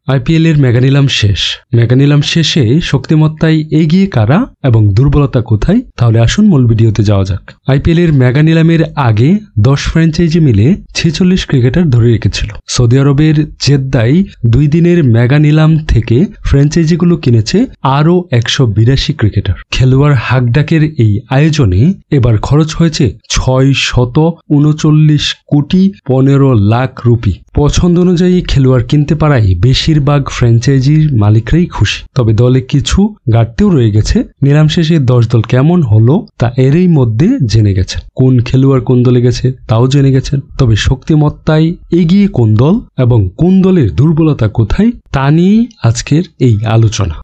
IPL এর mega নিলাম শেষ। মেগা নিলাম শেষে শক্তিমত্তায় এগিয়ে কারা এবং দুর্বলতা কোথায়, তাহলে আসুন মূল ভিডিওতে যাওয়া যাক। আইপিএল এর মেগা নিলামের আগে 10 ফ্র্যাঞ্চাইজি মিলে 46 ক্রিকেটার ধরে রেখেছিল। সৌদি আরবের জেদ্দায় 2 দিনের মেগা নিলাম থেকে ফ্র্যাঞ্চাইজিগুলো কিনেছে আরও 182 ক্রিকেটার। খেলোয়াড় হাকডাকের এই আয়োজনে এবার খরচ হয়েছে 639 কোটি 15 লাখ রুপি। পছন্দ অনুযায়ী খেলোয়াড় কিনতে পারায় বেশিরভাগ ফ্র্যাঞ্চাইজির মালিকরাই খুশি। তবে দলে কিছু ঘাটতিও রয়ে গেছে। নিলাম শেষে 10 দল কেমন হলো তা এরই মধ্যে জেনে গেছেন। কোন খেলোয়াড় কোন দলে গেছে তাও জেনে গেছেন। তবে শক্তিমত্তায় এগিয়ে কোন দল এবং কোন দলের দুর্বলতা কোথায় তা নিয়েই আজকের এই আলোচনা।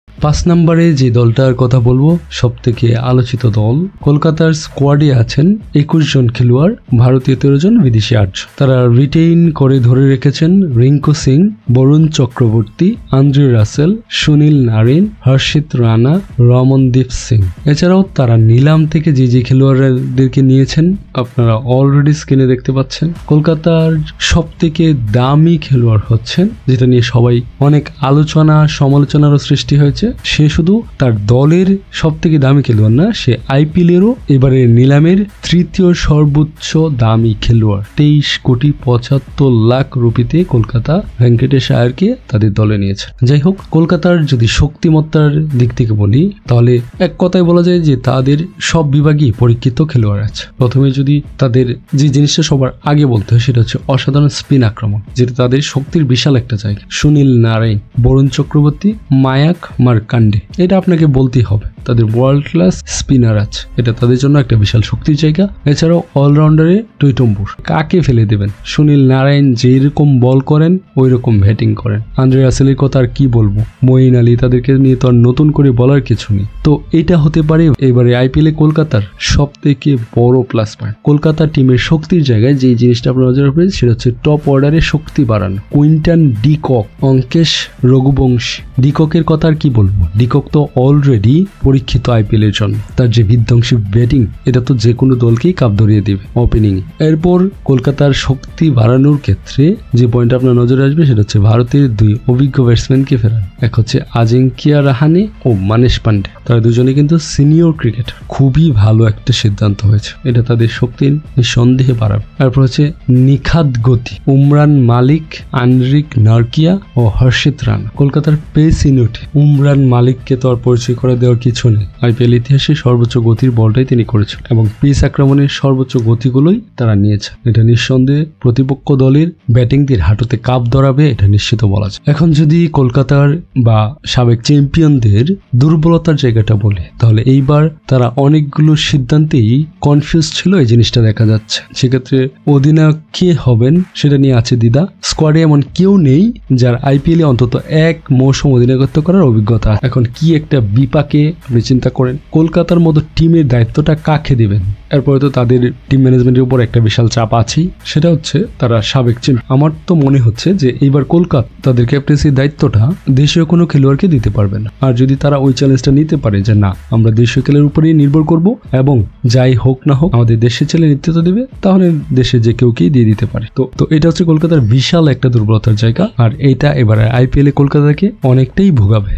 5 নম্বরে যে দলটার কথা বলবো, সব থেকে আলোচিত দল, কলকাতার স্কোয়াডে আছেন 21 জন খেলোয়াড়, ভারতীয় 13 জন, বিদেশি 8 জন। তারা রিটেইন করে ধরে রেখেছেন Rinku Singh, Varun Chakravarthy, Andre Russell, Sunil Narine, Harshit Rana, Ramandeep Singh. এছাড়াও তারা নিলাম থেকে যে খেলোয়াড়দেরকে নিয়েছেন আপনারা অলরেডি স্ক্রিনে দেখতে পাচ্ছেন। কলকাতার সব থেকে দামি খেলোয়াড় হচ্ছেন, যেটা নিয়ে সবাই অনেক আলোচনা সমালোচনারও সৃষ্টি হয়েছে, সে শুধু তার দলের সব থেকে দামি খেলোয়াড় না, সে আইপিএল এরও এবারের নিলামের তৃতীয় সর্বোচ্চ দামি খেলোয়াড়। 23 কোটি 75 লাখ রুপিতে কলকাতা ভেঙ্কটেশ আয়ারকে তাদের দলে নিয়েছে। যাই হোক, কলকাতার যদি শক্তিমত্তার দিক থেকে বলি তাহলে এক কথায় বলা যায় যে তাদের সব বিভাগেই পরীক্ষিত খেলোয়াড় আছে। প্রথমে যদি তাদের যে জিনিসটা সবার আগে বলতে হয় সেটা হচ্ছে অসাধারণ স্পিন আক্রমণ, যেটা তাদের শক্তির বিশাল একটা জায়গা। সুনীল নারায়ণ, বরুণ চক্রবর্তী, মায়াক মার্কান্ডে, এটা আপনাকে বলতেই হবে। তাদের ওয়ার্ল্ড ক্লাস স্পিনার আছে, এটা তাদের জন্য একটা বিশাল শক্তির জায়গা। এছাড়াও অলরাউন্ডারে টুইটম্বুর, কাকে ফেলে দেবেন? সুনীল নারায়ণ যেরকম বল করেন ওই রকম ব্যাটিং করেন। আন্দ্রে রাসেলের কথা আর কি বলবো, মঈন আলী, তাদেরকে নিয়ে তো আর নতুন করে বলার কিছু নেই। তো এটা হতে পারে এবারে আইপিএল এ কলকাতার সব থেকে বড় প্লাস পয়েন্ট। কলকাতা টিমের শক্তির জায়গায় যে জিনিসটা আপনার নজর রাখবেন সেটা হচ্ছে টপ অর্ডারে শক্তি বাড়ানো। Quinton de Kock, Angkrish Raghuvanshi. ডিককের কথা আর কি বলবো, ডিকক তো অলরেডি পরীক্ষিত আইপিএল এর জন্য। তার যে বিধ্বংসী ব্যাটিং, এটা তো যে কোনো দলকেই কাপ ধরিয়ে দেবে ওপেনিং এ। এরপর কলকাতার শক্তি বাড়ানোর ক্ষেত্রে যে পয়েন্ট আপনার নজরে আসবে সেটা হচ্ছে ভারতের 2 অভিজ্ঞ ব্যাটসম্যানকে ফেরান। এক হচ্ছে আজিঙ্কিয়া রাহানে ও মানেশ পান্ডে। তারা দুজনে কিন্তু সিনিয়র ক্রিকেটার। খুবই ভালো একটা সিদ্ধান্ত হয়েছে, এটা তাদের শক্তি নিঃসন্দেহে বাড়াবে। তারপর হচ্ছে নিখাদ গতি, উমরান মালিক, আনরিক নার্কিয়া ও হর্ষিত রানা। কলকাতার পেস ইউনিটে উমরান মালিককে তো আর পরিচয় করে দেওয়ার কিছু নেই। আইপিএল ইতিহাসে সর্বোচ্চ গতির বলটাই তিনি করেছেন এবং পেস আক্রমণের সর্বোচ্চ গতিগুলোই তারা নিয়েছে। এটা নিঃসন্দেহে প্রতিপক্ষ দলের ব্যাটিংদের হাঁটুতে কাপ ধরাবে, এটা নিশ্চিত বলা যায়। এখন যদি কলকাতার বা সাবেক চ্যাম্পিয়নদের দুর্বলতার জায়গাটা বলি তাহলে এইবার তারা অনেকগুলো সিদ্ধান্তেই কনফিউজ ছিল, এই জিনিসটা দেখা যাচ্ছে। সেক্ষেত্রে অধিনায়ক কে হবেন সেটা নিয়ে আছে দ্বিধা। স্কোয়াডে এমন কেউ নেই যার আইপিএল এ অন্তত এক মৌসুম অধিনায়কত্ব করার অভিজ্ঞতা। এখন কি একটা বিপাকে আপনি চিন্তা করেন, কলকাতার মতো টিমের দায়িত্বটা কাকে দিবেন? এরপরে তো তাদের টিম ম্যানেজমেন্টের উপর একটা বিশাল চাপ আছেই, সেটা হচ্ছে তারা সাবেক চ্যাম্পিয়ন। আমার তো মনে হচ্ছে যে এইবার কলকাতা তাদের ক্যাপ্টেন্সির দায়িত্বটা দেশীয় কোনো খেলোয়াড়কে দিতে পারবে না। আর যদি তারা ওই চ্যালেঞ্জটা নিতে পারে যে না, আমরা দেশীয় খেলোয়াড়ের উপরেই নির্ভর করব এবং যাই হোক না হোক আমাদের দেশের ছেলে নেতৃত্ব দেবে, তাহলে দেশে যে কেউকেই দিয়ে দিতে পারে। তো এটা হচ্ছে কলকাতার বিশাল একটা দুর্বলতার জায়গা, আর এইটা এবার আইপিএল এ কলকাতাকে অনেকটাই ভোগাবে।